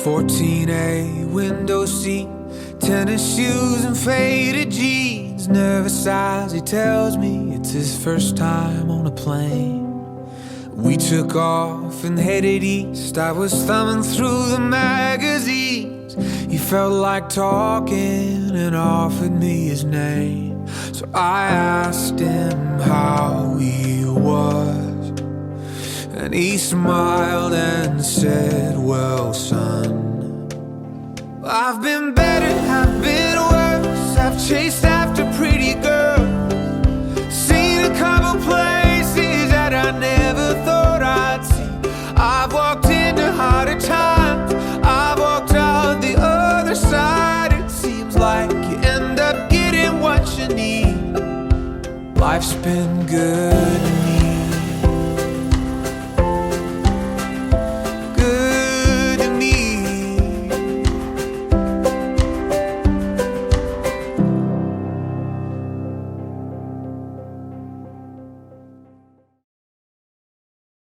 14A window seat, tennis shoes and faded jeans. Nervous as he tells me it's his first time on a plane. We took off and headed east. I was thumbing through the magazines. He felt like talking and offered me his name. So I asked him how he was, and he smiled and said, well, son, I've been better, I've been worse. I've chased after pretty girls, seen a couple places that I never thought I'd see. I've walked into harder times, I've walked out the other side. It seems like you end up getting what you need. Life's been good